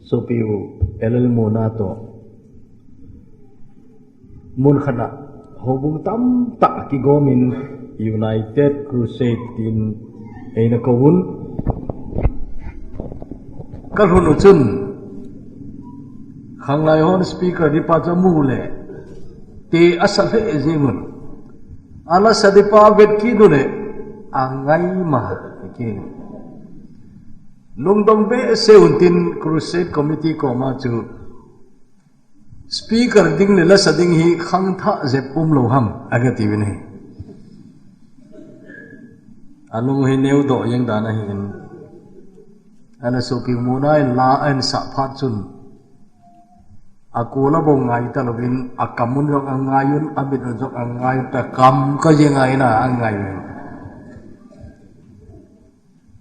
sopiu elel monato mun khana hobung tam ta ki gomin United Crusade tin eina kawun kalhunu chun khanglai hon speaker di pa jamu le te asal he ezimun ala sadipa vet ki dule angai ma ki lungdong be seuntin Crusade committee ko ma chu speaker ding le la sading hi khang tha je pum lo ham agati bine alung hi neu do yang dana hi ana so ki munai la an sa phat chun akula bo ngai ta lovin akamun jong angayun abit jong angay ta kam ka je ngai na angai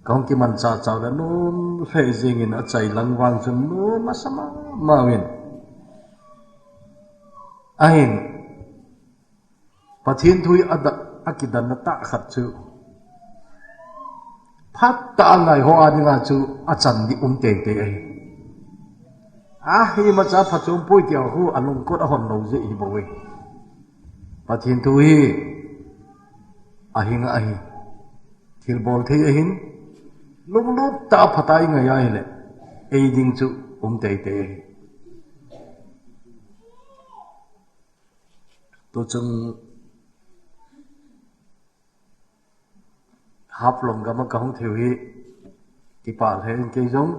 kong ki man cha chaw da nun fe jing in a chai lang wang chun nu masama mawin ain pathin thui ada akidan na ta khat chu phat ta ngai ho ani nga chu achan di te te ai hi ma cha phachum pui tiaw hu alung kot a hon lo je hi bo we pathin thui ahinga ahi thil bol thei ahin lung lut ta phatai ngai ai le ei ding chu te te to chung hap long ga ma kahung theu hi ki pal he ke jong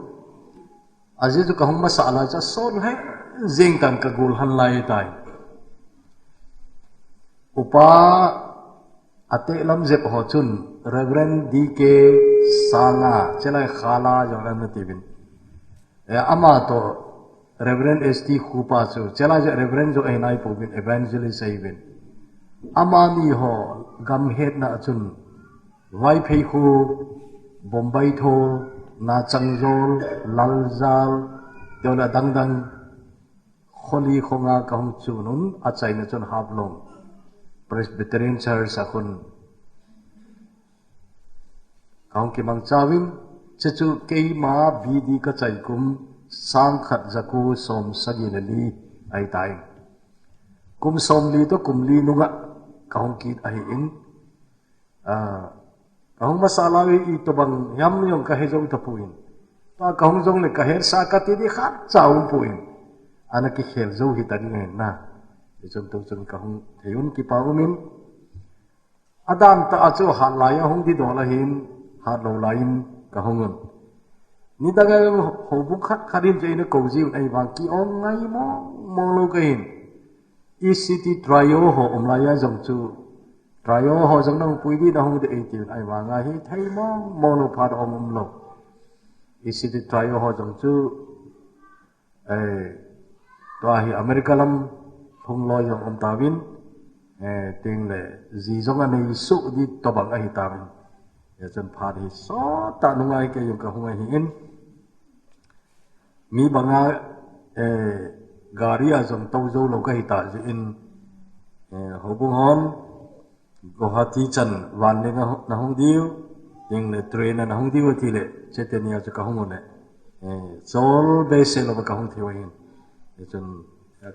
aje chu kahung masala cha son he jing tan ka gul han lai tai upa ate lam jep ho chun Reverend DK Sanga chelai khala jong na tibin ama to Reverend ST Khupa chu chelai je Reverend jo enai povin evangelist aibin ama ni ho gam het na chun vai phei khu Bombay tho na changjol laljal dola dangdang kholi khonga kahung chunun achai na chun hablong Presbyterian Church akun kahung ki mang chawin chechu keima bidi ka chai kum sang khat zaku som saginali ai tai kum som li to kum li nunga kahung ki ai in kahung masala wi ito bang yam yung kahejong tapuin pa kahung jong le kaher sa ka ti di khat chaw puin ana ki khel zo hi tan nge na chon to chon kahung theyun ki paumin adam ta achu halaya hung di do la hin ha lo lain kahung ni daga ho bu khat kharin je ne ko ji ai bang ki ong ngai mo lo kain ECT trio ho omlaya jong chu trio ho jong nang pui di na hung de 18 ai wa nga hi thai mo lo pha do om lo ECT trio ho jong chu to hi America lam thung lo yong om tawin ting le ji jong anei su di to bang ai tawin ya chen pha hi so ta nungai ke yong ka hung ai hin mi banga gari a jong to zo lo ka hi ta ji in ho bung hon Guwahati chan wan le na hong diu ding le train na hong diu ti le chetenia cha ka hong ne zol be se lo ka hong thiu hin chun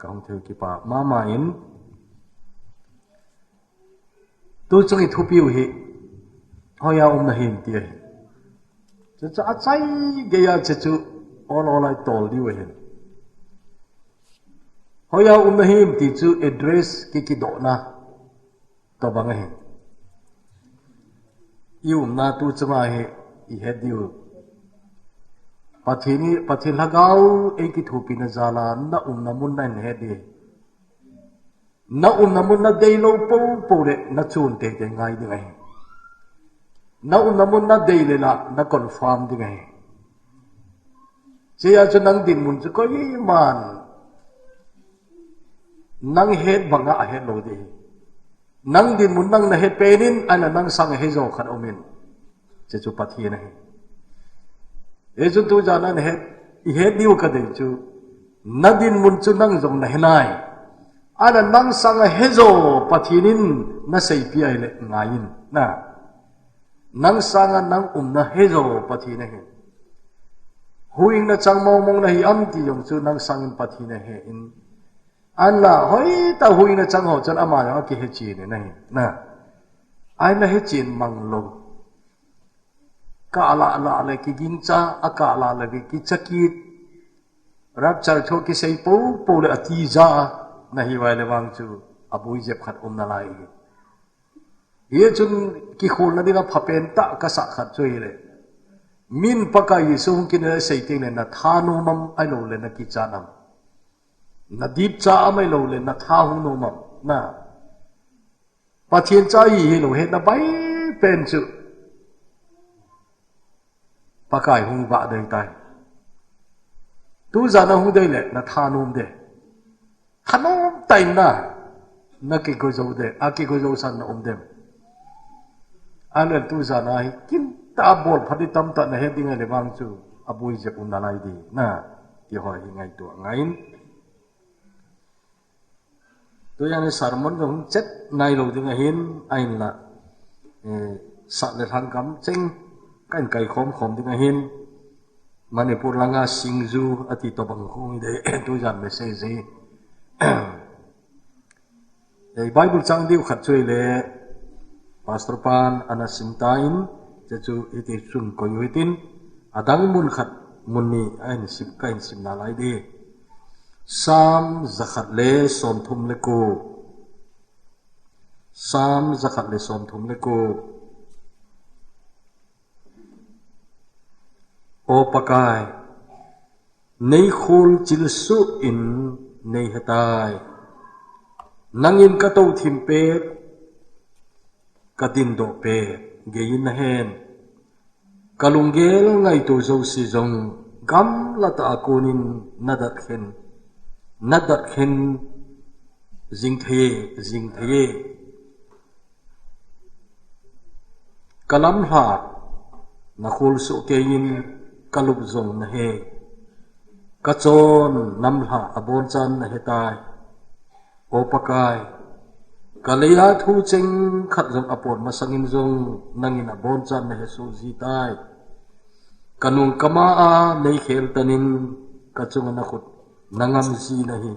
ka hong thiu ki pa ma in tu chung i thu piu hi hoya na hin ti hi cha achai ge ya che chu all I told you hin hoya na hin ti chu address ki do na to bang hi na tu chama hi I had you pathin lagau e ki thupi na zala na na mun na he de na mun na dei lo po le na chun te ngai di ngai na mun na dei le na confirm di ngai che ya nang din mun chu ko yi man nang het banga a het lo de nang din mun nang na het penin ana nang sang he zo khat omin che chu pathi na he e chu tu jana ne he diu ka de chu nadin mun chu nang zong na henai ana nang sang he zo pathinin na sei pi ai le ngain na nang sang nang na he zo pathi na he huing na chang mau mong na hi am ti yong chu nang sangin pathi na he in an la hoi ta huing na chang ho chan ama ya ki he chi ne na hi na ai na he chin mang lo ka la la le ki ging cha aka la le ki chakit rap char tho ki sei po po le ati za na hi wai le wang chu abui jep khat na lai ye chun ki khol na dinga phapen ta ka sa khat choi le min pakai sung kin le sei ting le na thanu mam ai lo le na ki cha nam na dip cha amai lo le na tha hu no mam na pathian cha yi lo he na bai pen chu pakai hung ba dai tai tu za na hu dai le na thanum de thanum tai na ki go zo de a ki go zo san na dem an tu za na hi kin ta bol phadi tam ta na he ding le wang chu abui je un na lai di na ti hoi hi ngai tu ngain tu yang ni sarmon dong chet nai lo ding hin ain la sa le thang kam ching kan kai khom ding hin Manipur langa singzu ati to bang khong de tu jan message ei Bible chang diu khat chui le Pastor Pan anasimtain chu iti chun ko yuitin adang mun khat munni ain sip kain sim na lai de sam zakhat le som thum le ko sam zakhat le som thum le ko o pakai nei khul chil su in nei hatai nangin ka to thim pe kadin do pe gein hen kalungel ngai tu zo si zong gam la ta akunin nadat khen jing the kalam ha na khul su kein kaluk zong na he kachon namha abon chan na he tai o pakai kalaya thu cheng khat jong apor masangin jong nangin abon chan na he su ji tai kanung kama a nei khel tanin kachung na khut nangam ji na hi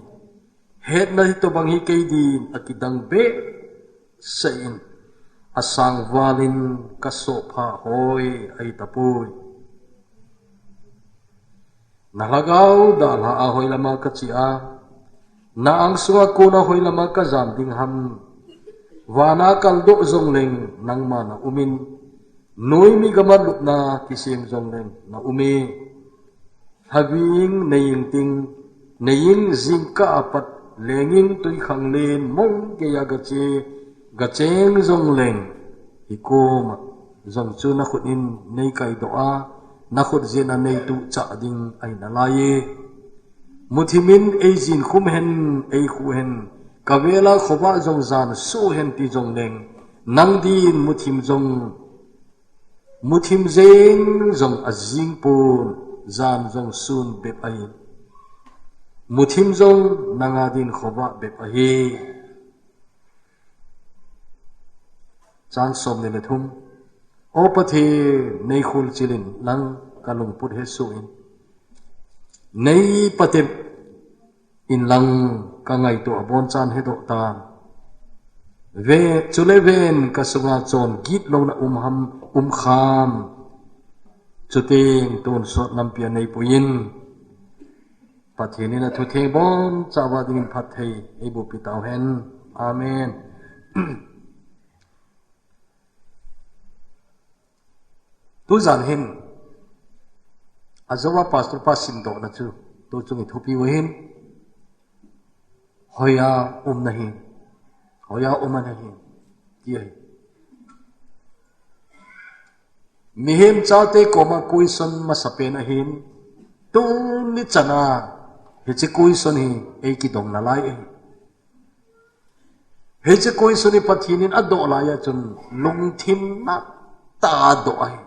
het na hi to bang hi ke din akidang be sein asang walin kaso pha hoi ai tapui nalagaw dala ahoy lama ka chia na ang sunga ko na hoy lama ka jam ding ham wana kaldo zong leng nang mana umin noi mi gamaduk na kisim zong leng na umi haging naying ting naying zingka apat lenging tuy khang len mong kaya gacheng zong leng hikom zong chu na khutin nei kai doa nakhut zena nei tu cha ding ai na laye muthimin ei jin khum hen ei khu hen kawela khoba jong zan su hen ti jong leng nang din muthim zeng jong azing pun zan jong sun be ai muthim jong nanga din khoba be ai chan som ne le thum opathe nei khul chilin lang kalung put he su in nei patem in lang ka ngai to abon chan he do tan ve chuleven ka sunga chon git lo na kham chuteng ton sot lampia nei puin pathini na thu the bon chawa ding phat thei ei bu pitaw hen amen tu zan hin azawa pastor pa sindo na chu tu chungi thupi hin hoya nahi hoya nahi ti mihim chate koma kuison masapen ahin tu ni chana hichi kuison hi ei ki dong na lai hichi kuison ni pathinin ado laya chun lungthim na ta do ai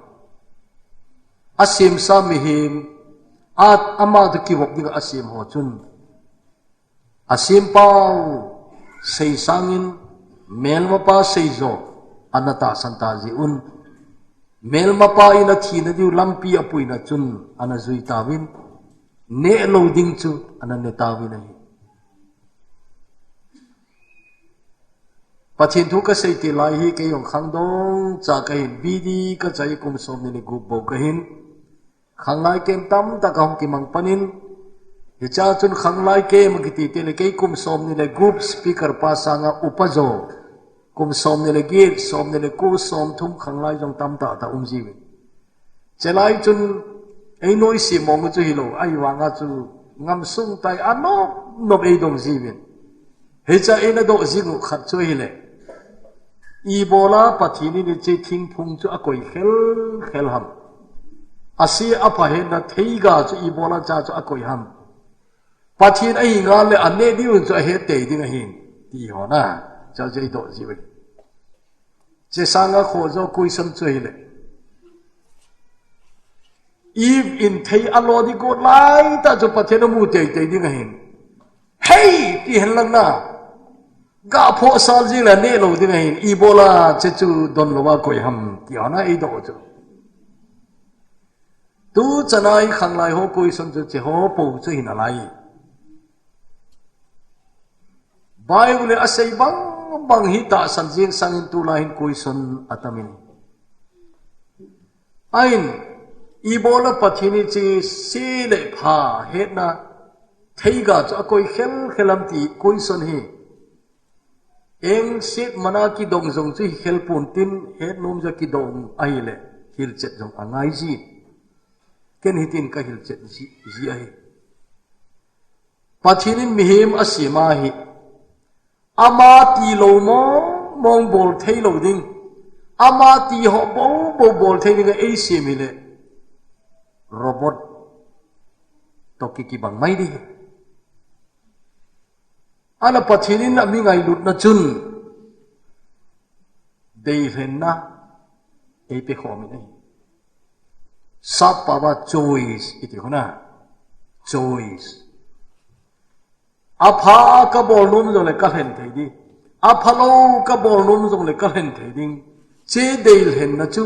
asim sa mihim at ama de kiwok ding asim ho chun asim pau sei sangin mel ma pa sei zo anata santa ji un mel mapa ina thi na diu lampi apui na chun ana zui tawin ne loading chu ana ne tawin hi pathin thu ka sei ti lai hi ke yong khang dong cha ka hin bidi ka chai kum som ni gu bo ka hin khang lai kem tam ta ka hong ki mang panin hi cha chun khang lai ke ma ki ti te le ke kum som ni le group speaker pa sanga upazo kum som ni le gir som ni le ku som thum khang lai jong tam ta ta ji wi chelai chun ei noi si mong chu hi lo ai wanga chu ngam sung tai ano no ei dong ji wi he cha ena do jing khat chu hi le Ebola pathini ni che thing phung chu akoi khel ham asi apa he na theiga chu Ebola cha chu akoi ham pathin ai nga le ane di un chu he te ding a hin ti ho na cha che do ji we che sanga kho zo kui sam chu hi le if in thei alo di go lai ta chu pathin mu te ding a hin hey ti hen lang na ga pho sal ji la ne lo ding hin Ebola che chu don lo wa koi ham ti ana ei do chu tu chanai khang lai ho koi som chu che ho po chu hin alai Bible asai bang hi ta san jing sangin tu la hin koi son atamin ain Ebola pathini chi se le pha het na theiga chu koi khelam ti koi son hi eng sit mana ki dong zong chu hel pun tin het nom ja ki dong ai le hil chet jong angai ji ken hitin ka hil chet ji ai pathinin mihim asima hi ama ti lo mong bol thei lo ding ama ti ho bo bol thei ding ai sim hi le robot to ki bang mai di ana pathinin na mi ngai lut na chun dei henna ei pe khomi nei sapawa choice iti hona choice apha ka bol num jong le ka hen thei di aphalo ka bol num jong le ka hen thei ding che dei henna chu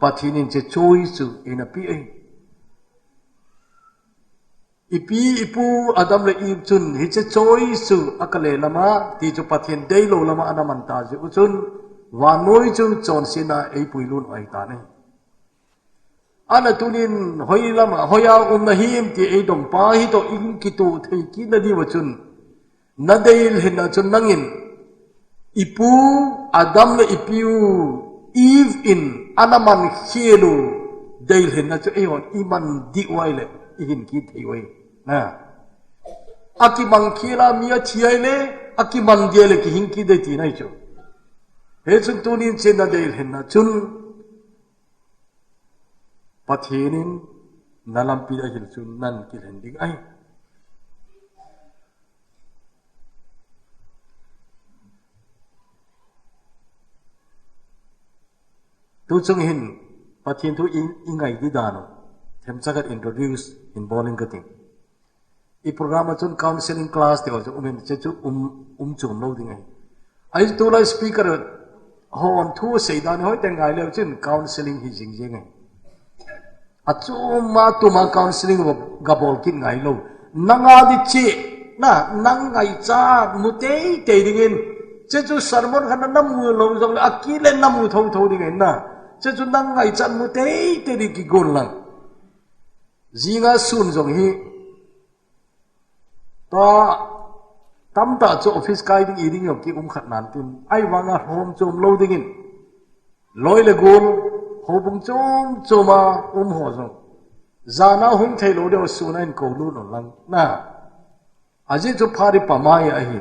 pathinin che choice chu ina pi ei ipi ipu adam le ip chun hi che choice chu akale lama ti chu pathian dei lo lama anaman ta ju chun wa noi chu chon sina ei puilun ai ta nei ana tunin hoi lama hoya na him ti ei dong pa hi to in ki tu thei ki na di wa chun na dei hena chun nangin ipu adam le ipiu eve in anaman hielu dei hena chu ei on iman di wai le ihin ki thei wai na aki mang khila mia thiai le aki mang dia le ki hinki de ti nai chu he chun tunin chen na de hen na chun pathinin nalam pi a hil chun nan ki hen ding ai tu chung hin pathin thu ingai di dano them chagat introduce in bowling kating I program chun counseling class te also che chu chum lo ding ai ai tu la speaker hon thu sei dan hoi teng ai le chun counseling hi jing jing ai a chu ma tu ma counseling ga bol kin ngai lo nanga di chi na nang ngai cha mu te te ding in che chu sermon khan na mu lo jong akile na mu tho ding ai na che chu nang ngai cha mu te te ri ki gon lang zinga sun jong hi to tam ta cho office kai ding eating yok ki khat nan tin ai wanga home chom lo ding in loi le gon ho bung choma ho zo zana hung thei lo de su na in ko lu no lang na aji chu phari pamai a hi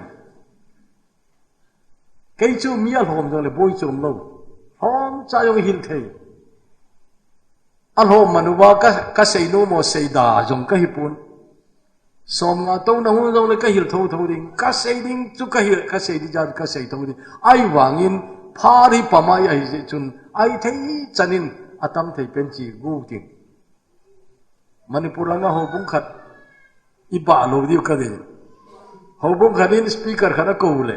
kai chu mial home zo le boy chom lo hom cha yong hin thei al hom manuwa ka sei no mo sei da jong ka hi pun som nga to na hu jong le ka hil tho ding ka sei ding chu ka hil ka sei di jan ka sei tho ding ai wangin phari pamai ai je chun ai thei chanin atam thei pen chi gu ting manipur nga ho bung khat iba lo di ka de ho bung khanin speaker khana ko le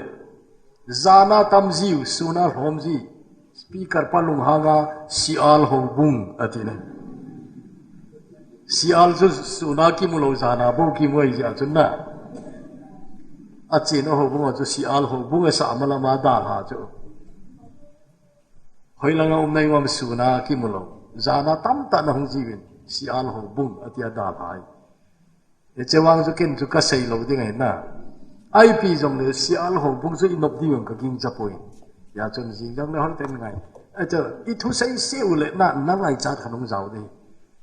zana tam jiu suna hom ji speaker palung hanga sial ho bung atine sial ju sunaki mulo sana bo ki moi ja chunna achin ho bung ju sial ho bung sa amala ma dal ha chu hoilanga umnai wam suna ki mulo zana tam ta na hung jiwin sial ho bung atia dal hai e chewang ju ken ju ka sei lo ding ai na IP jong le sial ho bung ju inop diwang ka ging chapoi ya chun jing jong le hol ten ngai acha I thu sei seu le na na ngai cha khanung jaw de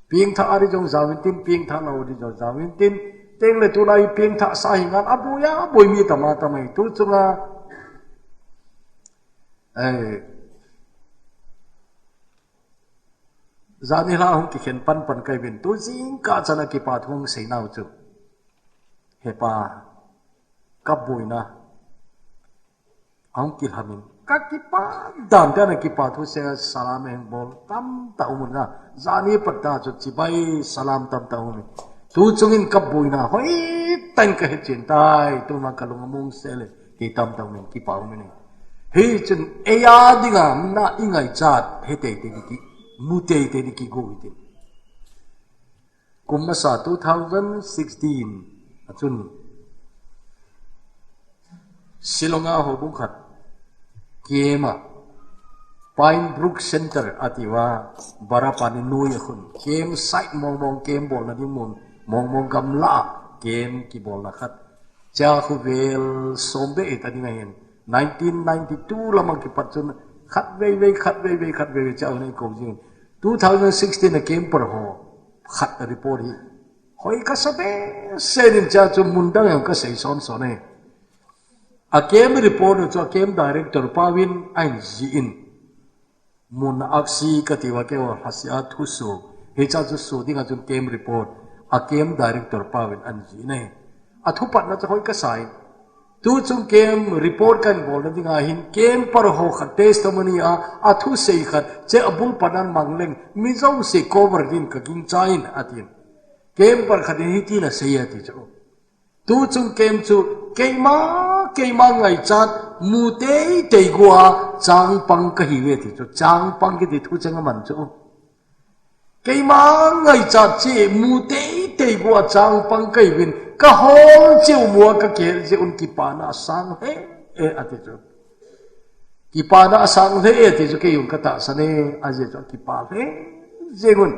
ping tha ari jong zawin tin ping tha lo di jo zawin tin teng le tu lai ping tha sa hingan abu ya boi mi tama tamai tu chunga zani la hong ki khen pan pan kai bin tu jing ka chana ki pa thong sei nau chu he pa kap boina hong ki hamin ka ki pa dan da na ki pa thu se salam heng bol tam ta umun na zani patta chu chi bai salam tam ta umun tu chungin kap boina hoi tan ka he chen tai tu ma kalung mong se le ki tam ta umun ki pa umun he chun e ya dinga na ingai chat he te te ki mute te ni ki go ite kumasa 2016 achun silonga ho bung khat kema Pine Brook Center atiwa barapani nui khun kem site mong mong kem bol na ding mong mong gamla kem ki bol na khat cha khu vel sombe eta ding hen 1992 lamang ki patchun khat ve cha nei ko jing 2016 na kem par ho khat report hi hoi ka sabe senin cha chu mundang yang ka sei son ne a kem report chu kem director Pawin ain ji in mun aksi katiwa ke wa hasia thusu he cha chu su dinga chu kem report a kem director Pawin an ji nei a thu pat na chu hoi ka sai tu chung kem report kan bol na dinga hin kem par ho khat testimony a thu sei khat che abul panan mangleng mi zo se cover din ka ging chain atin kem par khat hi ti na sei ati chu tu chung kem chu keima ngai chat mu te gua chang pang ka hi we ti chu chang pang ki ti thu chang man chu keima ngai chat che mu te gua chang pang kai win ka hol chiu mua ka ke je un ki pa na sang he e ati chu ki pa na sang he e ti chu ke yun ka ta sa ne a je chu ki pa he je gun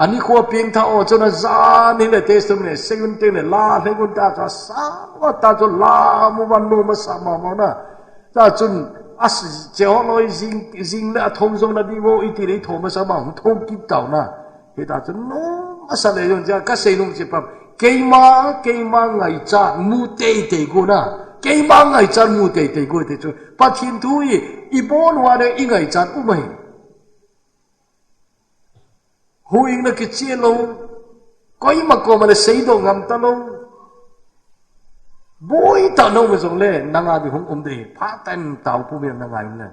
ani kho ping tha o chu na za ni le testimony segun te le la le gun ta cha sa wa ta chu la mu ban nu ma sa ma ma na ta chun as je ho loi jing le thong jong na di wo i ti le thom ma sa ma thong ki tau na he ta chu no asa le yon ja ka se nung chi pam keima ngai cha mu te go na keima ngai cha mu te go te chu pathin thu I bon wa de I ngai cha u mai huing na ki che lo koi ma ko ma le sei do ngam ta lo boy ta no me jong le nanga di hung de pha tan tau pu me na ngai na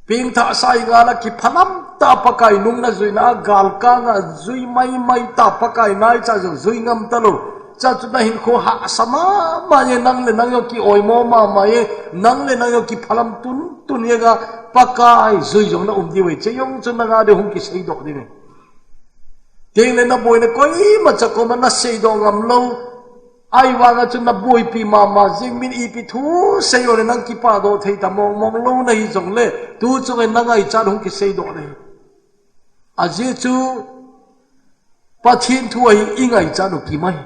ping tha sai nga la ki phanam ta pakai nung na zui na gal ka nga zui mai ta pakai nai cha zui ngam ta lo cha chu na hin kho ha sama ma ye nang le nang yo ki oi mo ma ye nang le nang yo ki phalam tun ye ga pakai zui jong na di we che yong chu na ga de hung ki sei do di ne ting le na boy na koi ma cha ko ma na sei do ngam lo ai wa nga chu na boy pi ma jing min I pi thu sei o le nang ki pa do thei ta mong lo na hi jong le tu chu ngai na ngai cha hung ki sei do ne a je chu pathin thu ai I ngai cha no ki mai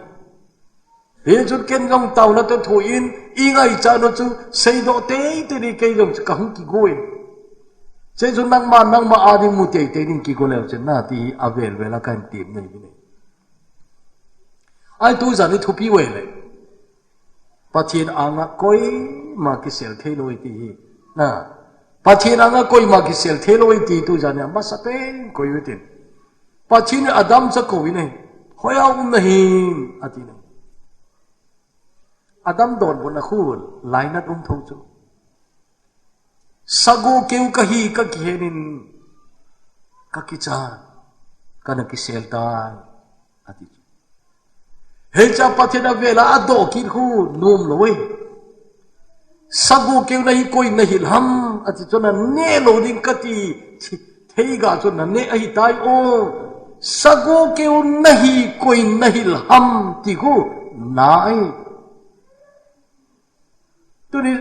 he chu ken gong tau na to thu in I ngai cha no chu sei do te ni ke jong ka hung ki goi che chu nang ma a ding mu te ni ki go le chen na ti avel vela kan tim nei ni ai tu za ni thu pi we le pathin anga koi ma ki sel thei loi ti na pathin anga koi ma ki sel thei loi ti tu za ne ma sa pe koi we tin pathin adam sa ko wi nei hoya na hin ati nei adam don bon na khul lai na thau chu sago keu ka hi ka khenin ka ki cha kana ki sel ta ati he cha pathina vela ado ki khu num loi sagu kêu nahi koi nahi ham ati chona ne lo ding kati thei ga chona ne ai tai o sagu kêu nahi koi nahi ham ti ko nai tu ni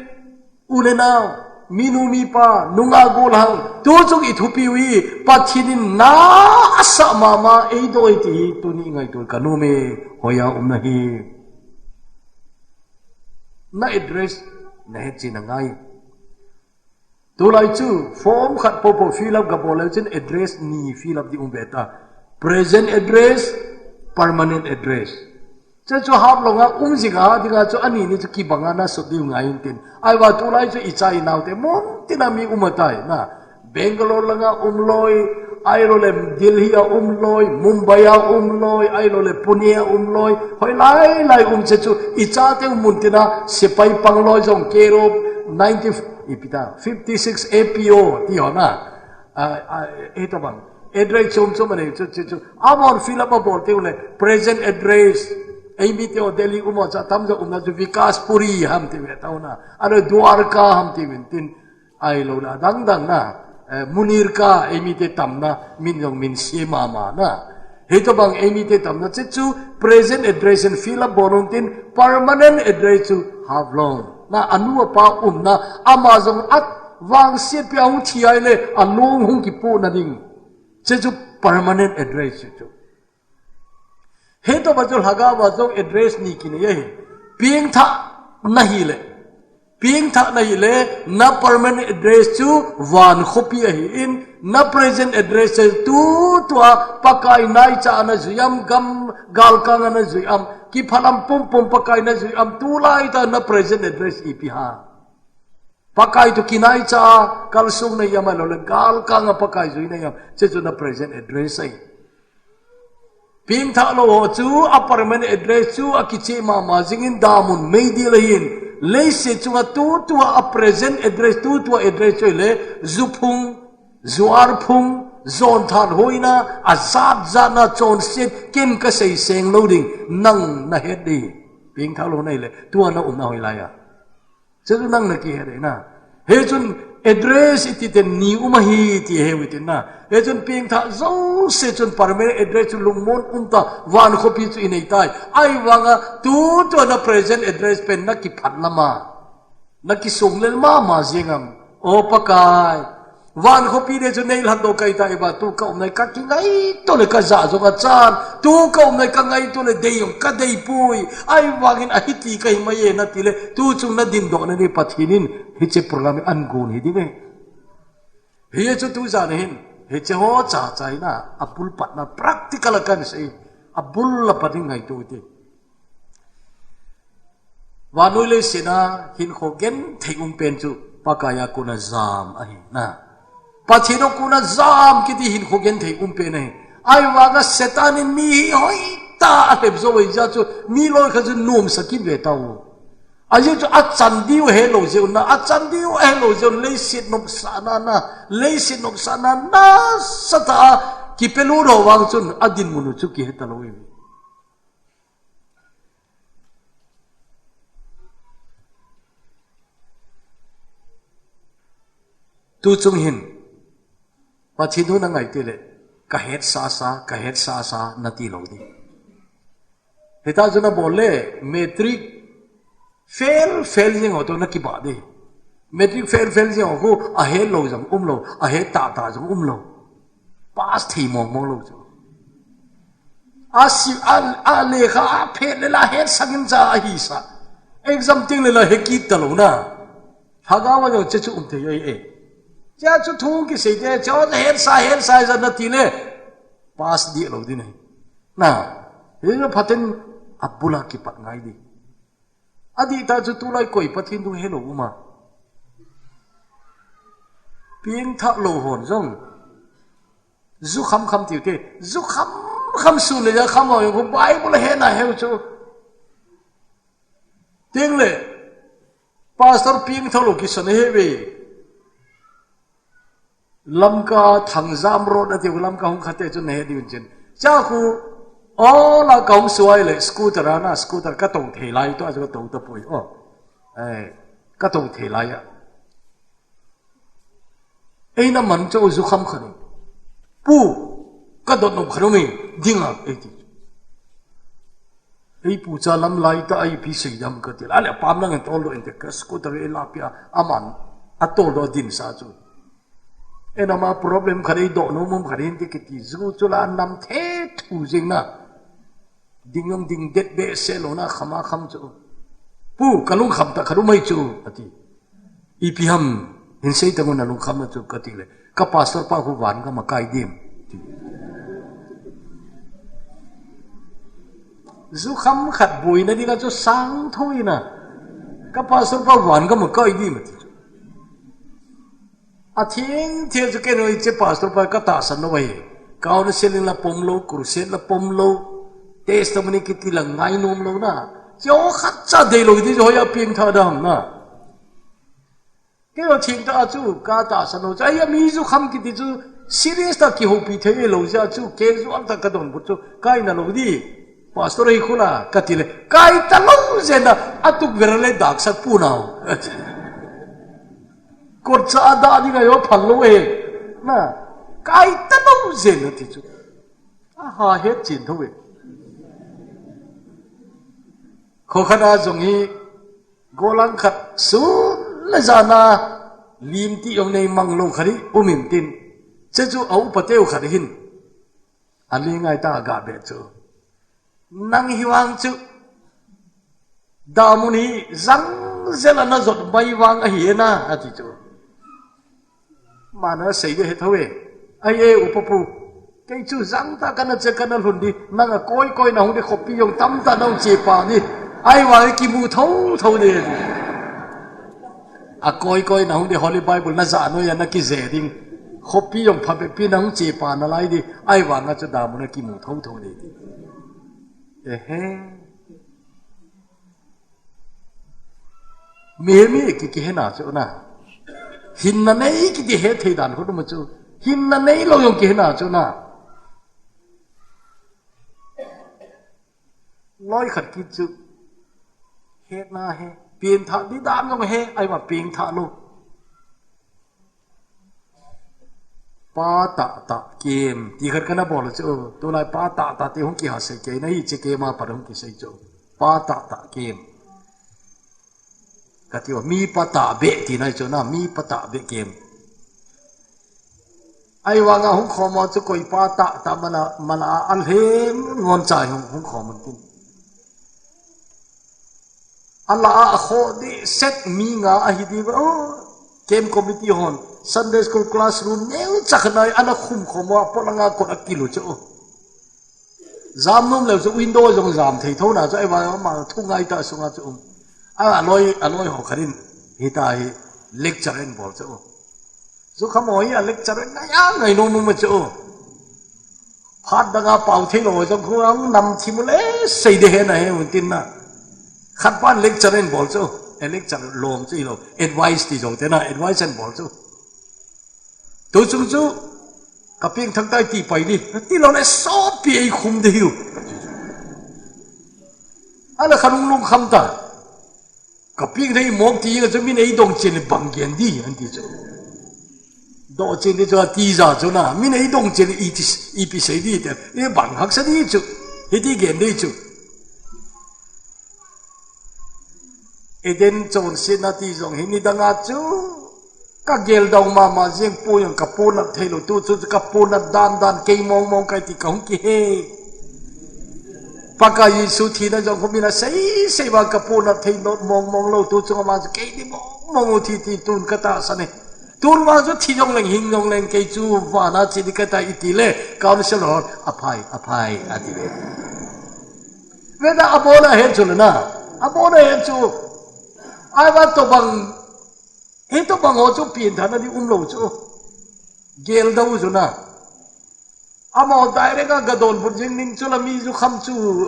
ulena minu mi pa nunga gol hang tu chung I thupi wi pathinin na asa mama ei doi ti tu ni ngai tu kanu me hoya nahi na address na he chin ngai tu lai chu form khat po fill up ga bol chen address ni fill up di beta present address permanent address cha chu hap longa jinga dinga chu ani ni chu ki bangana so di ngai tin ai wa tu lai chu ichai nau te mon tinami umatai na Bangalore langa loi airole Delhi loi Mumbai loi airole Pune loi hoi lai che chu icha te muntina sipai pangloi jong kero 56 APO ti hona eto bang address chom ane chu amon fill up bol te ule present address Aimite Delhi cha tamja ju Vikas Puri ham ti betauna ano Dwarka ham ti tin ai lo na dang na Munir ka aimite tamna min jong min sema ma na heto bang aimite tamna chu present address and fill up bonong tin permanent address chu have long na anu pa na amazon at wang se piang thiai le along hung ki pu na ding chu permanent address chu heto bajol haga bajong address ni kine ye pieng tha nahi le pieng tha nahi le na permanent address chu wan khopi hi in na present address tu pakai nai cha na zuyam gam gal kang na zuyam ki phalam pum pakai na zuyam tu lai ta na present address ipi ha pakai tu kinai cha kal sung na yama lo le gal kang pakai zui na yam chu na present address ai pieng tha lo chu a permanent address chu a kiche ma jingin damun mei di lahin leise chunga tu a present address tu address choi zupung zuar phung zon than hoina azat zana chon set kem ka sei seng loading nang na het di ping thalo nei le tu na na hoi ya chu nang na ki he na he chun address iti ten ni hi ti he witin na he chun ping tha zo se chun permanent address chu lungmon ta wan copy chu inei tai ai wanga tu na present address pen na ki phat lama na ki sunglel ma jengam o pakai wan copy de chu nei lan do kai tai ba tu ka nai ka ki ngai to le ka za zo ka chan tu ka nai ka ngai to le deyong ka dei pui ai wangin a hiti kai mai na ti le tu chung na din do na ni pathinin hi che program an gun hi dinge hi chu tu za ne hin he che ho cha chai na apul pat na practical kan sei abul la pating ngai tu ti wanoi le sina hin kho gen theium pen chu pakaya kuna zam ai na pathino kuna zam kiti hin kho gen theium pen ai ai waga setanin mi hoi ta alep zo wei ja chu mi loi kha chu nom sakin ve tau aje chu achandiu he lo je na achandiu he lo je leisit nok sana na sata ki pelu ro wang chun adin munu chu ki heta lo wi tu chung hin pathinu na ngai te le ka het sa na ti lo di heta juna bolle metric fail jeng auto na ki ba de metric fail jeng ko a he lo jam lo a he ta jam lo pass thi mong lo jo asi a le kha phe le la he sagin cha hi sa exam ting le la he ki ta lo na haga wa jo che chu te ye cha chu thu ki se de cho he sa za na ti le pass di lo di nei na he no phaten abula ki pat ngai di adi ta chu tu lai koi pathin du he lo uma pieng tha lo hon jong zu kham ti te zu kham su le ja kham ho ko bible he na he chu ting le pastor pieng tha lo ki san he we lamka thangjam road ati lamka hung khate chu ne he di chen cha khu la kaung suai le scooter ka tong thei lai to ajo to pui ai cái tàu thế lại à ấy nó mình cho du khăm khẩn pu cái đợt nông khẩn mình điên à ấy thì ấy pu cha làm lại ta ấy bị xây dựng cái gì lại pam năng tàu lo inte cái scooter ấy là pia aman atol lo din sa chu ấy nó mà problem khẩn ấy độ nó mồm khẩn ấy thì cái gì du cho là nằm thế thu riêng na ding ông ding det be se lo na khama kham chu pu kalung kham ta khadu mai chu ati ipiham hin sei ta ngona lung kham chu ka ti le ka pastor pa hu wan ka ma kai dim zu kham khat bui na đi ka chu sang thôi na ka pastor pa wan ka ma kai dim ati a thing thia chu ke noi che pastor pa ka ta san no wai ka on selling la pom lo kursen la pom lo testimony kiti la ngai nom lo na cho khát cha đầy lối đi rồi apin thà đam na cái đó thiên ta chú cả ta san nó ai mi chú khăm kiti chú serious ta ki hopi thế lo ra chú casual ta cái don chú cái na lo đi pastor ấy khula cái tile cái ta lo ra na atuk verle dak sa pu nào cột cha da đi cái đó phẳng lo ấy na cái ta lo ra na thì chú ha hết chuyện thôi khó khăn à giống như golang khát xuống là ra na lim ti ông này mang lâu khari mìm tin chứ chú ấu bát tiêu khari hin anh liên ngay ta gà bể chú năng hiwang chú đào muni răng sẽ là nó giọt bay vang ở hiền na à chị chú mà nó xảy ra hết thôi ai upapu cái chú răng ta cái nó chơi cái nó hồn đi năng à coi nào để copy dùng tắm ta đâu chê pa đi ai vào cái mù thấu thấu đi à coi nào để Holy Bible nó giả nói là cái dễ đi copy dùng phật bị nó chê pa nó lại đi ai vào nó cho đào nó cái mù thấu thấu đi mẹ cái nào chỗ nào hin là này cái gì hết thầy đàn có đúng không chú hin là này lâu dùng cái nào chỗ nào nói khẩn kinh chú hết na hết biến thạ đi đám trong hết ai mà biến thạ luôn pa tạ kiếm thì khẩn cái nào bảo là chú tôi lại pa tạ thì không kia họ sẽ cái này chỉ cái mà phải không kia sẽ chú pa tạ kiếm cái gì mà mi pa tạ bệ thì này chú na mi pa tạ bệ kiếm ai vang à không khó mà chú coi pa tạ mà là ăn hết ngon trái không khó mình tin Allah ako di set mi nga ahidi ba game committee hon Sunday school classroom neu chaknai ana khum khoma polanga ko akilo cho zam nom le so window jong zam thei tho na cho ai ba ma thu ngai ta sunga chu aloi ho kharin hita hi lecture en bol cho zo khamoi a lecture na ya ngai nom ma cho phat danga pau thei lo jong khong nam thimule sei de he na he tin na khát ban lecture en bol cho lecture lom chứ lo advice thì rồi thế nào advice en bol cho tôi chung chú cặp pieng thằng tay tì phải đi tì lo này so bì khum đi hiểu anh là khăn lung khăm ta cặp pieng thấy mong tì cái chỗ mình ấy đồng tiền bằng tiền đi anh đi cho độ tiền đi cho tì ra cho na mình ấy đồng tiền ít bị xây đi thế cái bằng học sinh đi chứ hết đi tiền đi chứ Eden chọn xin na ti dòng hình đi nga chú các gel đầu mà riêng po yang kapo na thay lo tu chú kapo na dan cây mong cái thì không kia pagka Yesu thì na dòng không biết là xây vào kapo na thay lo mong lo tu chú mà cây đi mong thì tuôn cái ta sao này tuôn mà chú thì dòng leng cây chú và na chỉ đi cái ta ít lệ cao nó sẽ lo apai ati lệ vậy là abo na hết rồi na abo na hết rồi ai bắt tụi bằng hết tụi bằng họ chụp biển thằng nó đi lâu chứ gel đâu chứ na amo đại đấy cái đồn bút riêng ninh chú là mi chú khăm chú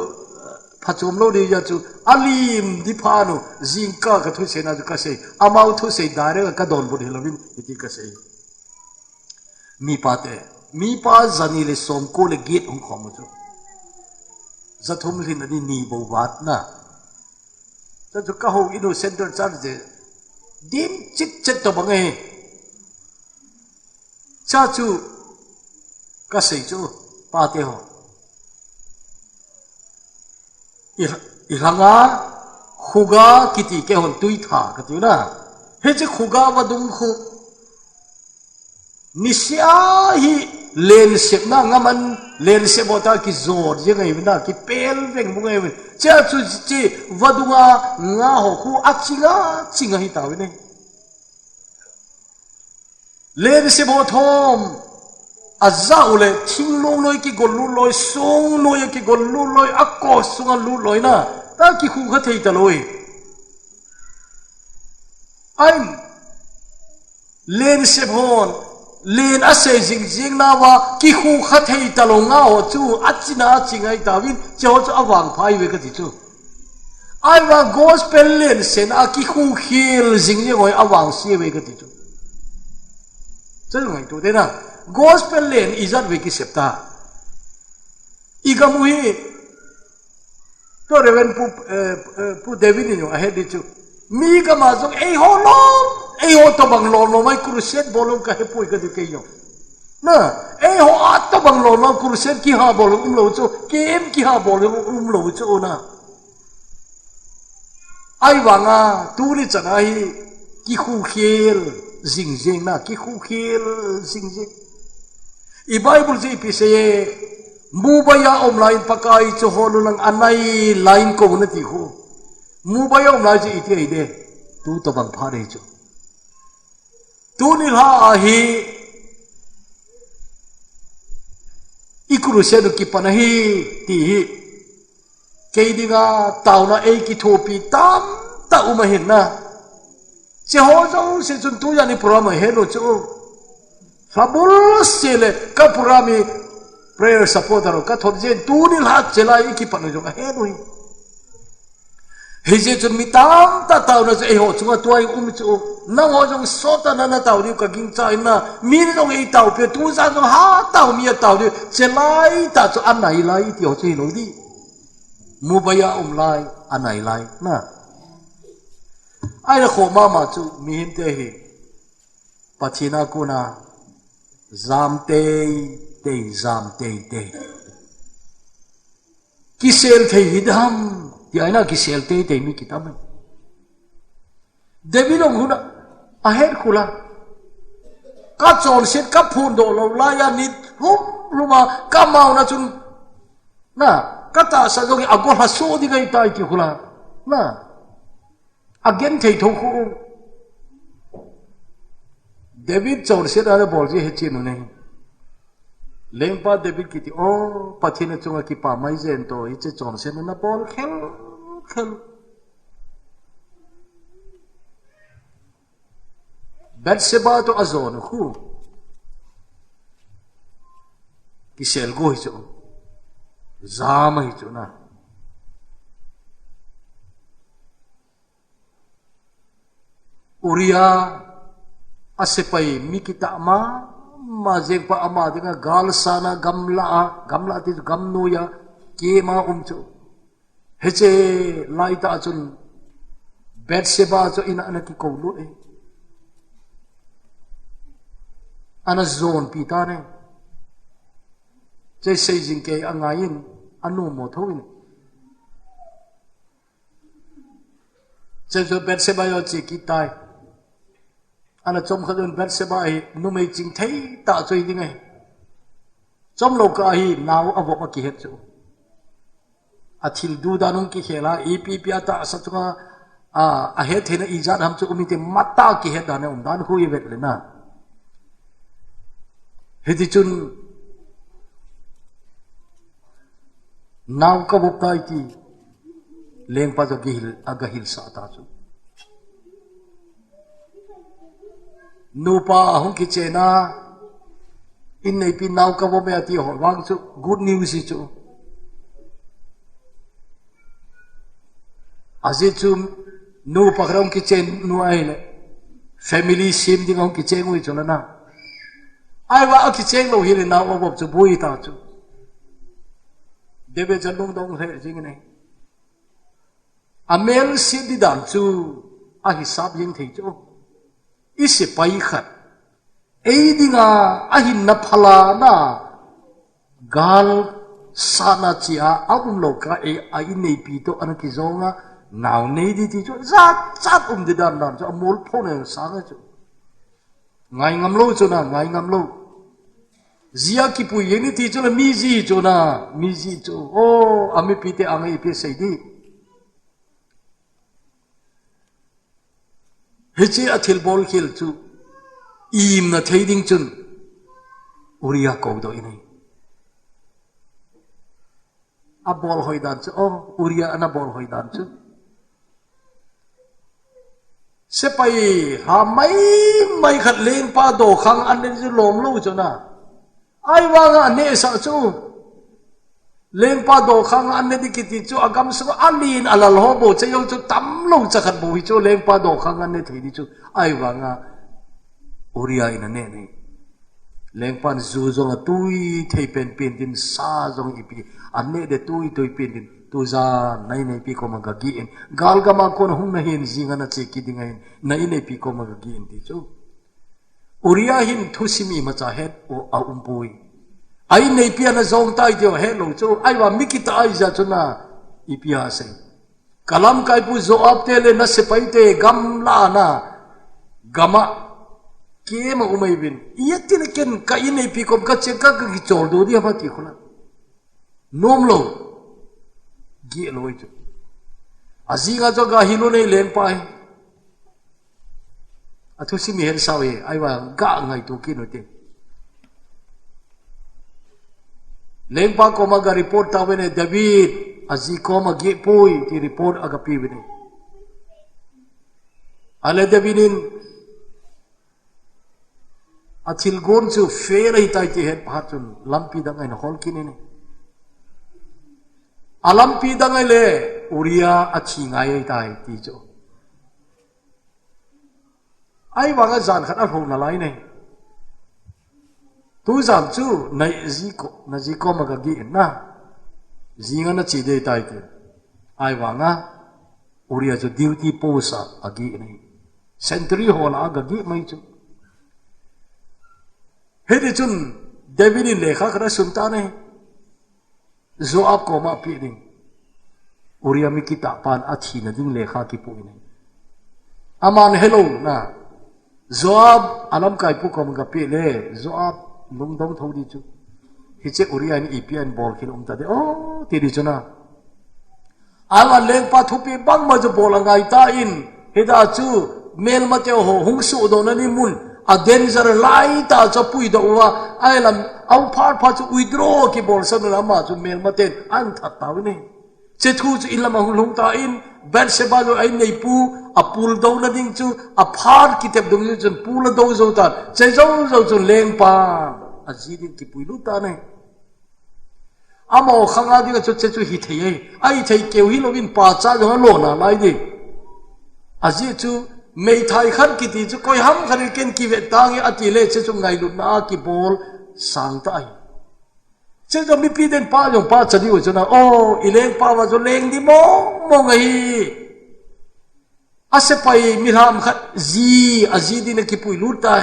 phát chôm lâu đi giờ chú alim đi phá nó riêng cái thứ gì nào chú cái gì amau thứ gì đại đấy cái đồn bút hello vin thì cái gì mi pa zani le som cô le gate không khó mà chú za thum hin ani ni bo wat na cho chú cái hồ ino center charge dim chit chet to bangai cha chu ka sei chu pa te ho ilanga khuga kiti ke hon tui tha ka tu na he che khuga wa dung khu nisya hi len sep na ngaman len sebota ki zor je ngai na ki pel veng bu ngai cha chu chi wadunga nga ho khu achinga hi tawi nei len sebothom azaule thinglong loi ki gollu loi song loi ki gollu loi akko sunga lu loi na ta ki khu kha thei ta loi ai len sebon len ase jing na wa ki khu kha thei ta lo nga ho chu achina chingai tawin cho cho awang phai we ka ti chu ai wa gospel len sen a ki khu khil jing ye ngoi awang si we ka ti chu chân ngai tu de na gospel len izat we ki septa igamui to reven pu david ni a he di chu mi ka ma jong ei ho lo ei ho to bang lo no mai cruset bolom ka he pui ka di ke yo na ei ho at to bang lo no cruset ki ha bolom lo chu kem ki ha bolom lo chu na ai wanga tu ni chana hi ki khu khel jing na ki khu khel jing i bible ji pi se mubaya online pakai chu holu lang anai line ko na ti khu mubaya online ji ite ide tu to bang phare chu tu ni ha hi ikuru se do ki panahi ti hi keidinga tauna e ki thopi tam ta umahin na che ho zo se chun tu ya ni programa he no chu fabul sele ka programi prayer supporter ka thorje tu ni la chela ki panu jo he no he je chun mi tam ta tauna je ho chunga tuai chu na ho jong sota na taw ni ka ging cha na mi ni dong e taw pe tu sa jong ha taw mi taw ni chelai ta chu an nai lai ti ho che lo di mubaya lai anai lai na ai la kho ma chu mi him te hi pathina ko na zam te kisel thei hidam ti aina kisel te mi kitam devi long huna a her khula ka chon set ka phun do lo la ya ni hum luma ka mau na chun na kata sa jogi agol ha so di gai tai ki khula na again thei tho khu david chon se da bol je he chin ne lempa david ki ti o pathina chunga ki pa mai zen to I che chon se na bol khel Bathsheba to azon khu ki sel go hi chu zama hi chu na Uria asepai mikita ma jek pa ama dinga gal sana gamla ti gamnuya kema chu heche laita chun Bathsheba chu ina ana ki ko lu ana zone pita ne che sei jing ke angain anu mo thoin che zo Bathsheba yo chi ki tai ana chom khadun Bathsheba hi nu mei ching thei ta choi ding ai chom lo ka hi naw avok ki het chu athil du danung ki khela ep ata sa chunga a he thena ijat ham chu umite mata ki het dan dan hu ye vet le na hedi chun naw ka bok tai ti leng pa jo gihil agahil sa ta chu nupa hong ki chena in nei pi naw ka bo me ati ho wang chu good news hi chu aje chu nupa khrong ki chen nu ai le family sim ding hong ki chen ui chu na ai wa ki chen lo hi le naw bo chu bui ta chu debe chalung dong he jing nei amel sim di dan chu a hisab yeng thei chu isi pai khat ei dinga ahin na phala na gal sana chia lo ka e ai nei pi to anaki zonga nào nei di ti cho zat di dan dan cho mol phone sa nga cho ngai ngam lo cho na ngai ngam lo zia ki pu yeni ti cho la mi ji cho na mi ji cho o ami pi te angai pi sei di hechi athil bol khil chu im na theiding chun uriya ko do ini a bol hoi dan chu o uriya ana bol hoi dan chu se pai ha mai khat leng pa do khang an ne chu lom lo chu na ai wa nga ne sa chu leng pa do khang an ne di ki ti chu agam su alin alal ho bo che yo chu tam lo cha khat bo hi chu leng pa do khang an ne thei di chu ai wa nga uriya ina ne ne leng pan zu zong a tui thei pen din sa zong ipi an ne de tui pen din tu za nai nei pi ko ma ga gi en gal ga ma kon hung na hin zinga na che ki dingai nai nei pi ko ma ga gi en ti chu uriya hin thusimi ma cha het o a pui ai nei pi na zong tai dio he lo chu ai wa mikita ai za chu na ipia se kalam kai pu zo ap te le na se pai te gam la na gama ke ma umai bin yetin ken ka nei pi ko ka che ka gi chol do dia ba ki khula nom lo gi loi chu azinga jo ga hilo nei len pai athu si mi her sawe ai wa ga ngai tu ki no te len pa ko ma ga report ta bene David azi ko ma gi pui ti report aga pi bene ale Davidin athil gon chu fair ai tai ti het pa chun lampi da ngai na hol ki ne alam pi da ngai le uriya achi ngai ai tai ti cho ai wa nga zan khat a ho na lai ne tu zam chu nai ji ko ma ga gi na ji nga na chi de tai ti ai wa nga uriya chu duty posa agi ne century hol a ga gi mai chu he de chun David in le kha khara sun ta ne zo ap ko ma pi ding uriya mi kita pan athi na ding le kha ki pu ne aman hello na zoab alam kai pu ko ma pi le zoab lung dong thau di chu hi che uriya ni ipian bol khil ta de o ti di chuna ala leng pa thu pi bang ma jo bol ngai ta in heda chu mel ma te ho hung su do na ni mun a danger lai ta cho pui do wa ai lam au phar pha chu withdraw ki bol san la ma chu mel ma ten an that ta ni che thu chu in la ma lung ta in ber se ba lo ai nei pu a pul do na ding chu a phar ki tep dong chu pu la do zo ta che zo chu leng pa a ji din ki pui lu ta nei amo khanga di chu che chu hi thei ai thei keu hi lo in pa cha jo lo na lai di a ji chu mei thai khan ki ti chu koi ham khan ken ki ve tang e ati le che chu ngai lu na ki bol sang ta ai che jo mi pi den pa jo pa cha di chu na o ileng pa wa jo leng di mo ngai ase pai mi ham khat ji aji di na ki pui lu ta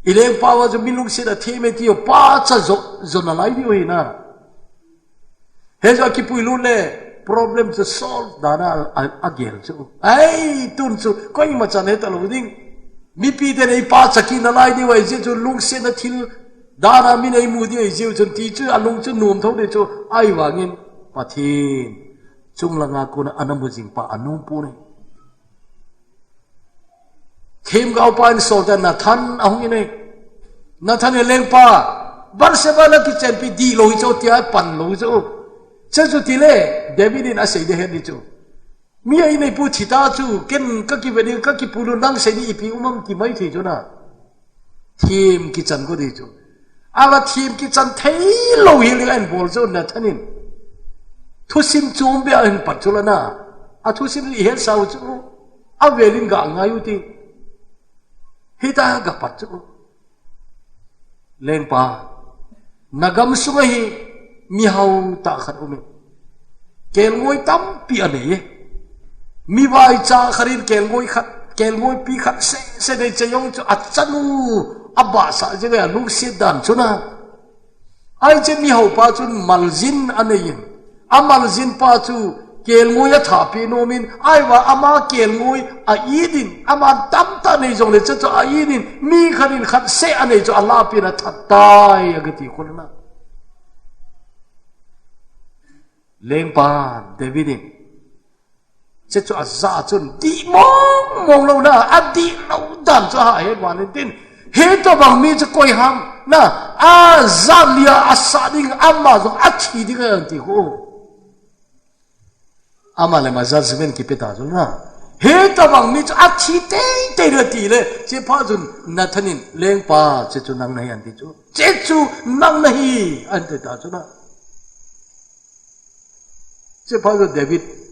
ileng pa wa jo mi lung se da the me ti o pa cha zo na lai di oi na he jo ki pui lu le problem to solve dana agel chu ai tun chu koi ma chan he ta lo ding mi pi de nei pa chaki na lai di wai je chu lung se na thil dana mi nei mu di ai je chu ti chu alung chu num tho de chu ai wangin pathin chung la nga ko na anamu jing pa anu pu ne thêm gạo pan sol ta na than ahung ine na than leng pa bar se ba la ki chen pi di lo hi chu tia pan lo chu chu tile David in asai de he ni chu mi ai nei pu thita chu ken ka ki wedding ka ki pulu nang se ni ipi umam ki mai thi chu na thim ki chan ko di chu ala thim ki chan thei lo hi le an bol chu na thanin thu sim chum be an pat chu la na a thu sim li he sau chu a welin ga nga yu ti hita ga pat chu leng pa nagam sunga hi mi hau ta khat umi kel ngoi tam pi ane mi vai cha kharin kel ngoi khat kel ngoi pi khat se dei chayong chu achanu abba sa je ga lung si dan chuna ai che mi ho pa chun maljin anein amaljin pa chu kel ngoi a tha pi no min ai wa ama kel ngoi a idin ama tam ta nei jong le chu a idin mi kharin khat se anei chu Allah pi na thatai agati khulna leng pa David che chu azza chun di mong lo na adi lo dan chu ha he wan tin he to bang mi chu koi ham na a zalia asading amma zo achi ding ti ko ama le ma judgment ki peta zo na he to bang mi chu achi te re ti le che pha chun na thanin leng pa che chu nang nahi an ti chu che chu nang nahi an te ta chu na che pha zo David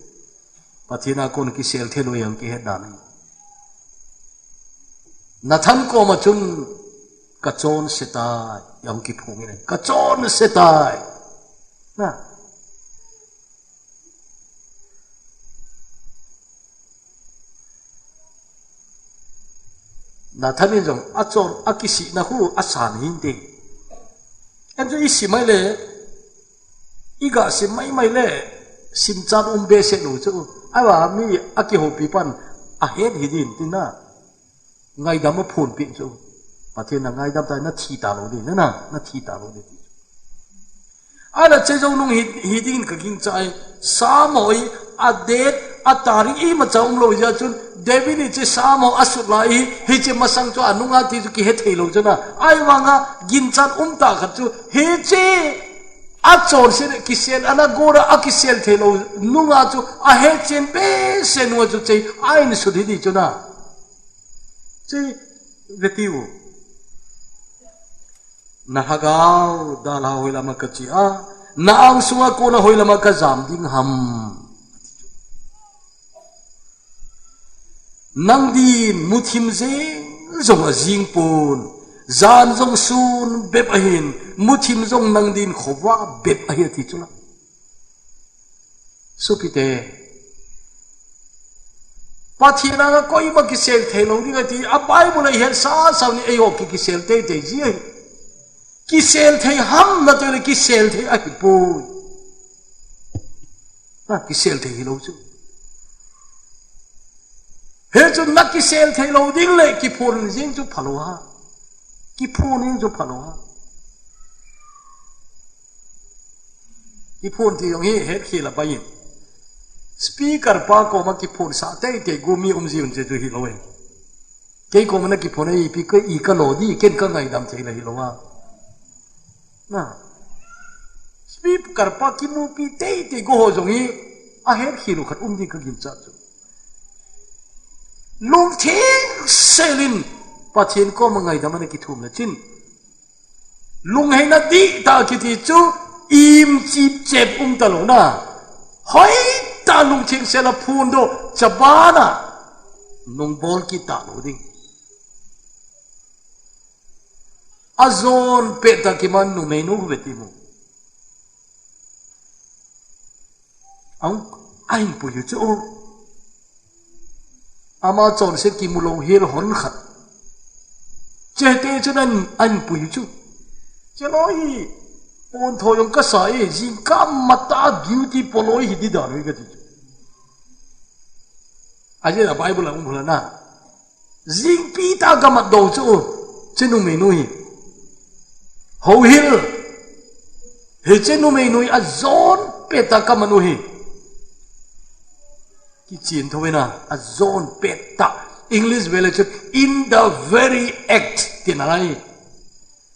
pathina kon ki sel thelo yang ki hedan nathan ko ma chun kachon setai yang ki phungi ne kachon setai na nathan ni jong achon akisi na hu asan hinde enjo isi mai le iga si mai le simchan umbe se no chu awa mi aki ho pipan a het hidin tina ngai dam phun pin chu pathian na ngai dam ta na thi ta lo ni na thi ta lo ni ala che jong nung hidin ka king chai samoi adet atari i ma chong lo ja chun David ni che samo asulai hi che masang chu anunga ti chu ki he thei lo chana ai wanga ginchan ta khat chu he che a chor se kisel ana gora a kisel thelo nunga chu a he chen pe se nu chu chei ain su di chu na chei vetiu na hagao da la hoila ma ka chi a na ang sunga ko na hoila ma ka jam ding ham nang din muthim je zong a jing pun zan zong sun bep ahin muthim zong nang din khowa bep ahi ti chuna supite pathina ga koi ma ki sel thelo ni ga ti a bible hi sa sa ni ai ho ki sel te ji ai ki sel thei ham na to ki sel thei a ki pu na ki sel thei lo chu he chu na ki sel thei lo ding le ki phun jing chu phalo ha ki phun ning chu phalo ha ki phun ti yong hi he khi la ba yin speaker pa ko ma ki phun sa te te gumi ji un je chu hi lo e ke ko ma na ki phun ai pi ko I ka lo di ken ka ngai dam thei la hi lo wa na speaker pa ki mu pi te te go ho jong hi a he khi lu khat di ka gin cha chu lung thing selin pathian ko ma ngai dam na ki thum na chin lung hai na di ta ki ti chu im chip chep ta lo na hoi ta lung thing sela phun do chabana nong bol ki ta lo ding azon pe ta ki man nu me nu veti mu ang ai pu yu chu ama chon se ki mu lo hil hon khat che te chu nan an pu yu chu che loi on tho yong ka sai jing kam mata beauty poloi hi di da roi ga ti aje la bible la um na jing pi ta ga ma do chu che nu me nu hi ho hil he che nu me nu a zon pe ta ka ma nu hi ki chin tho na a zon pe ta English vele chu in the very act tinai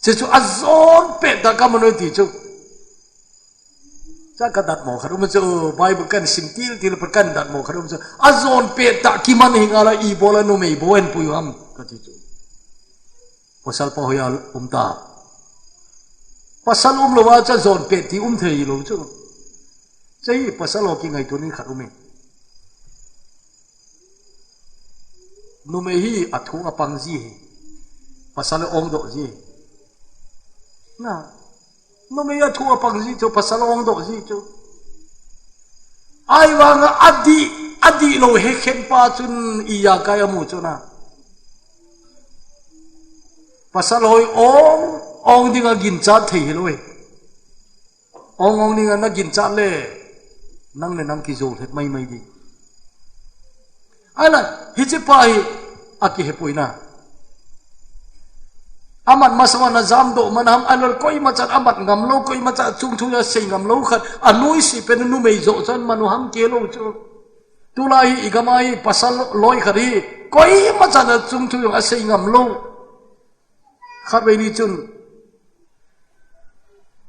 che chu azon pe da ka mano ti chu cha ka dat mo kharum chu bible kan simtil til per kan dat mo kharum chu azon pe ta ki man hingala I bola no mei boen pu yam ka ti chu pasal pa hoya ta pasal lo wa cha zon pe ti thei lo chu chei pasal lo ki ngai tu ni kharum nu mei hi athu apang ji pasal ong do ji na no me ya thua pang ji cho pasal ong do ji cho ai wang adi adi lo he khen pa chun iya kaya mu chuna pasal hoi ong dinga gin chat thei loi ong dinga na gin chat le nang le nang ki zo thet mai di ana hi che pa hi aki he poina amat masawa na jam do manam alol koi machat amat ngam lo koi macha chung chung ya sei ngam lo khat anui si pen nu mei zo chan manu ham ke lo chu tulai igamai pasal loi khari koi macha na chung chung ya sei ngam lo khat be ni chun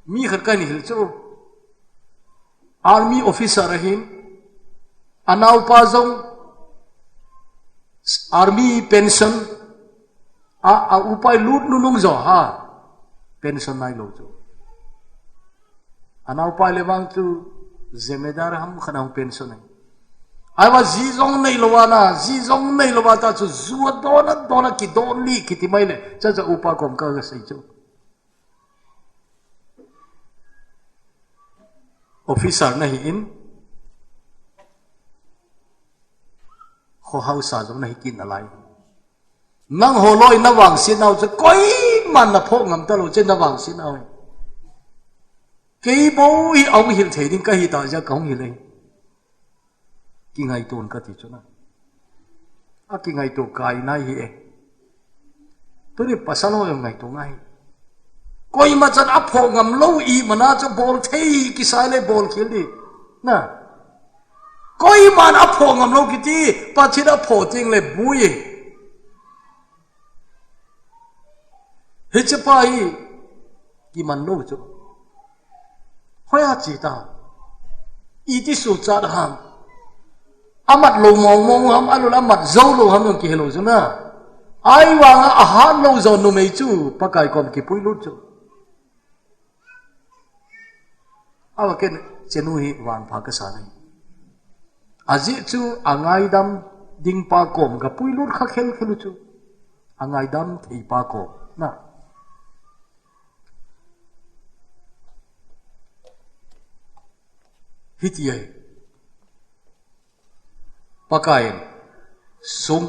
mi khat ka ni hil chu army officer rahim anau pa zong army pension upai lut nunung zo ha pension nai lo chu anau pai lewang chu zemedar ham khanau pension nai ai wa ji zong nei lowa ta chu zuwa dona ki don li ki ti mai le cha upa kom ka ga sei chu officer nahi in kho hausa zong nahi kin alai nang holoi na wang sin nau chu koi man na phok ngam ta lo chen na wang sin nau kei bo hi ong hil thei ding ka hi ta ja kong hi le ki ngai ton ka ti chuna a ki ngai to kai nai hi e to ni pasalo yong ngai to ngai koi ma chan a phok ngam lo i mana chu bol thei ki sai le bol khil di na koi man a phok ngam lo ki ti pa chira pho ting le bui hiche pai ki man lo chu hoya chi ta i ti su cha ham amat lo mong ham alul amat zo lo ham yong ki helo chu na ai wang a han lo zo nu mei chu pakai kom ki pui lu chu awa ken chenu hi wan pha ka sa nai aji chu angai dam ding pa kom ga pui lu kha khel khelu chu angai dam thei pa ko na hitiye pakain sung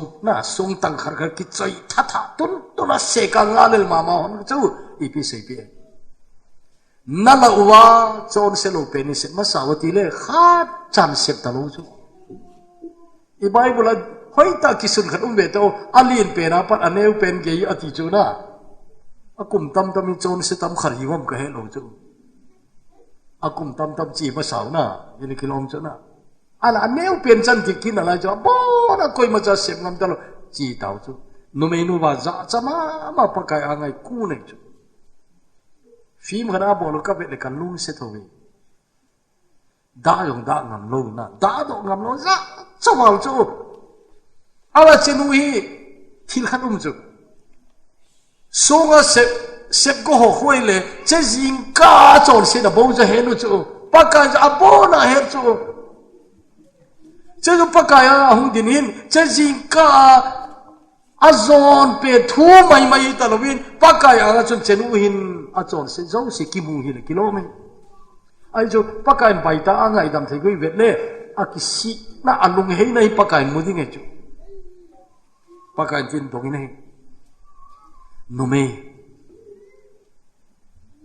tang khar khar ki chai tha tun tuna se ka ngalel mama hon chu ipi se pi nala uwa chon se lo pe ni se masawati le khat chan sep ta lo chu i bible hoi ta ki sun khat be to alin pe na pat aneu pen ge ati chu na akum tam chon se tam khar hi wam ka he lo chu akum tam chi ba saw na ini kilom chu na ala aneu pen chan ti kin ala jo bo na koi ma cha sep ngam ta lo chi taw chu nu me nu ba za chama ma pakai angai ku nei chu phim khana bol ka be le kan lu se thowi da yong da ngam lo na da do ngam lo za chawal chu ala chenu hi thil khan chu songa sep go ho khoi le che jing ka chon se da bo ja he nu chu pakai ja abona he chu che pakai a hung din hin che jing ka azon pe thu mai ta lovin pakai a chon chenu hin a chon se zo se ki mu hi le kilomen ai jo pakai bai ta angai dam thei goi vet le a ki si na alung hei nei pakai mu ding e chu pakai tin dong nei no me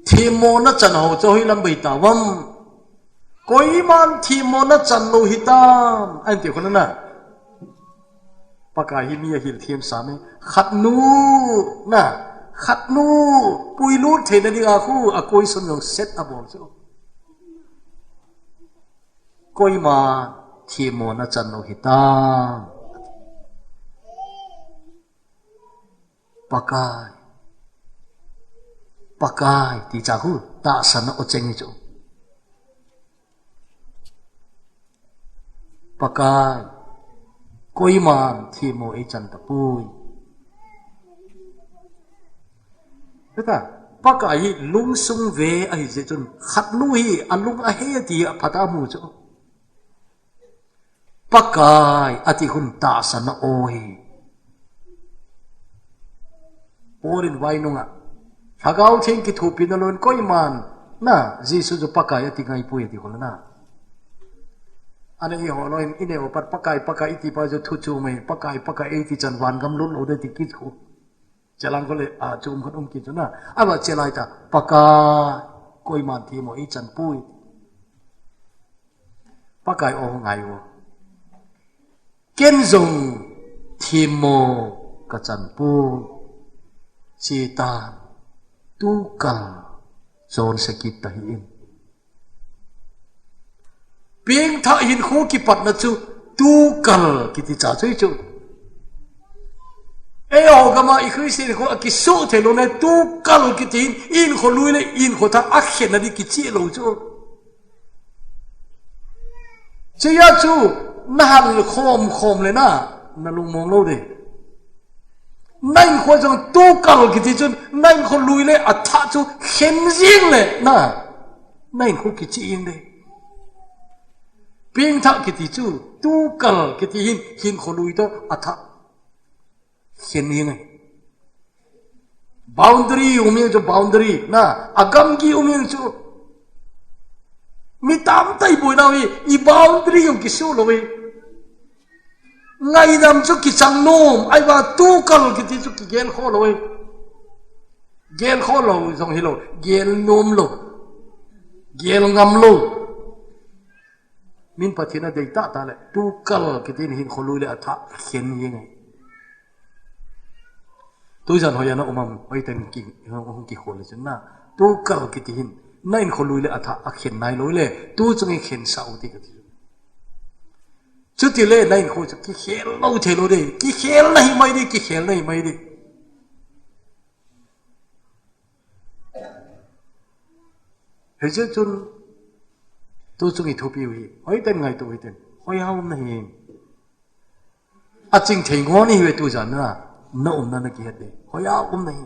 thimo na chan ho cho hi lam bai ta wam koi man thimo na chan lo hi tam an ti khona na pakai hi mi hil thiam sa me khat nu pui lu the na ding a khu a koi son yong set a bol chu koi ma thimo na chan lo hi tam pakai ti cha khu ta san o cheng ni chu pakai koi man thimo e chan ta pui ta pakai hi lung sung ve ai je chun khat nu hi alung a he ti phata mu chu pakai ati hun ta san o hi orin vai nunga hagau thing ki thu pinalon koi man na jisu jo pakai ati ngai pu ati hol na anh ấy họ nói in này ở pakai itu pas itu thu chu mày pakai itu chân van gam lún ở đây thì kít khu jalan có lẽ chum không kít na mà chơi lại ta pakai coi màn thì mỗi chân pui pakai ở ngay wo kiến dùng thì mồ cái chân pui chỉ ta tu cả zone sakit tahin Biang tha hin khu ki pat na chu tu kal ki ti cha chui chu o gama I Christian khu ki so the lo na tu kal ki tin in kho lui le in kho tha akhen na di ki chi lo chu chi ya chu na hal khom le na lung mong lo de nai kho jong tu kal ki ti chu nai kho lui le a tha chu khen jing le na nai kho ki chi in de Biang thak kita tu tukal kita hin khului to atha hin yang boundary umil jo boundary na agam ki umil jo mi tam tai boi na i boundary yung kisu lo we ngai dam chu ki chang nom ai ba tukal kita chu ki gel kho lo we gel kho lo jong hi lo gel nom lo gel ngam lo min pathina deita ta le tu kal kitin hin kholu le atha khen yeng tu jan hoya na umam oi ten ki hong ki khol chen na tu kal kitin nain kholu le atha a khen nai lo le tu chung khen sau ti ka chu ti le nain kho chu ki khel lo the lo de ki khel nahi mai de ki khel nahi mai de he je chun tu chung thu pi wi hoi ten ngai tu hoi ten hoi hau nahi a ching thei ngo ni we tu jan na na na ki het de hoi hau nahi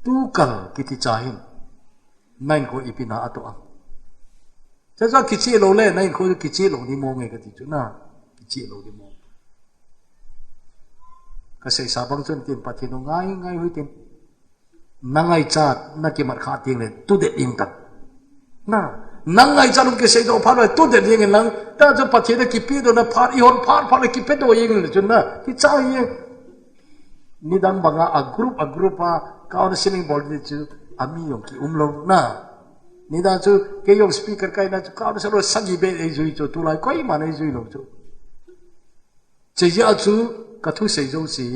tu kal ki ti cha hin nain ko ipina ato ang cha cha ki chi lo le nain ko ki chi lo ni mo nge ka ti chu na ki chi lo ni mo ka sei sa bang chun tin pa thi no ngai hoi tin nangai chat na ki mat kha ting le tu de ding tak na nangai chalum ke sei do pha lo tu de ding lang ta jo pathi de ki pi do na pha I hon pha le ki pe do yeng le chun na ki cha ye nidam banga a group a counseling board ni chu ami yong ki umlo na nida chu ke yong speaker kai na chu counselor sagi be e zui chu tu lai koi ma nei zui lo chu che ya chu ka thu sei jo si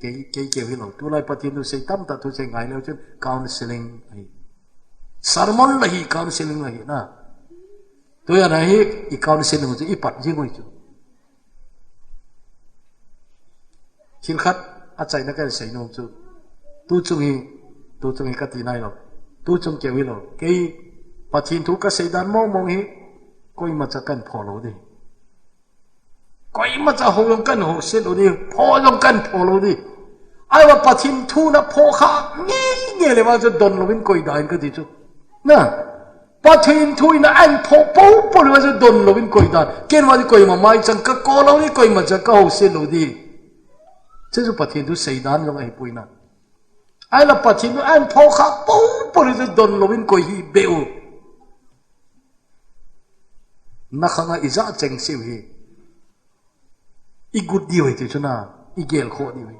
cái vi lo tu lai patin tu sei tam ta tu sei ngai lo chu counseling ai sermon la hi counseling la hi na tu ya na hi I counseling chu I pat ji ngoi chu hin khat a chai na ka sei no chu tu chung hi ka ti nai lo tu chung ke vi lo ke patin thu ka sei dan mong hi koi ma cha kan pho lo de koi ma cha ho yong kan ho se lo di pho yong kan pho lo di ai wa patin thu na pho kha nge le ma cho don lo win koi dan ka di chu na patin thu na an pho po le ma cho don lo win koi dan ken wa di koi ma mai chang ka ko lo ni koi ma cha ka ho se lo di che chu patin thu sei dan lo ai pui na ai la patin thu an pho kha po le cho don lo win koi hi beu na khanga iza cheng se hi I good di hoy chu na I gel kho di hoy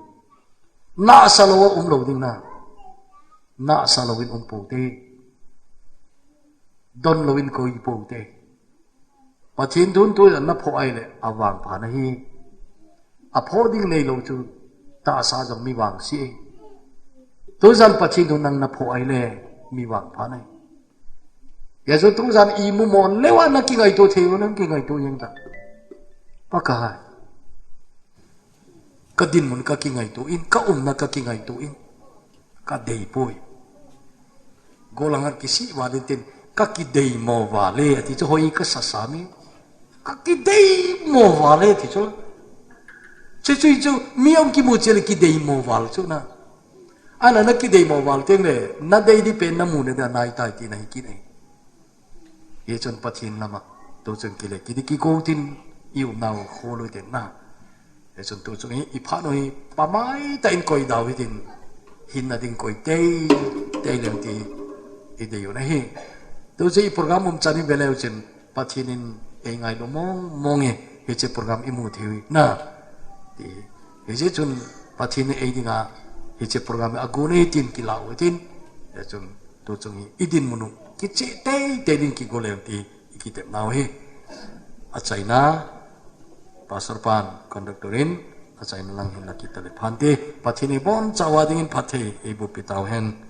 na salo lo ding na salo win po te don lo win ko I po te pathin dun tu na pho ai le awang pha na hi a pho ding nei lo chu ta sa jong mi wang si tu jan pathin dun nang na pho ai le mi wang pha nai ya zo tu jan I mu mon lewa na ki ngai to theu na ki ngai to yang ta pa ka ka din mun ka ki ngai tu in ka na ka ki ngai tu in ka dei poi golangar ki si wa den ten ka ki dei mo wa le ti cho hoi ka sa sa mi ka ki dei mo wa le ti cho che chu mi om ki mu che le ki dei mo wa chu na ana na ki dei mo wa ten le na dei di pen na mu ne da nai tai ti nai ki nei ye chon pathin lama to chon ki le ki di ki ko tin iu nau kho lo ten na chun tu chung I pha no hi pa mai ta in koi daw hi tin hin na ding koi te leng ti I de yo na hi tu si program chani beleu chen pathinin engai lo monge he che program imu thiwi na ti he che chun pathin e dinga he che program agune tin kilaw tin ya chun tu chung idin munu ki che te din ki golem ti ki te naw he achaina pastor pan conductorin achaina lang hin la ki tele phante pathini bon chawa dingin phathe e bu pitaw hen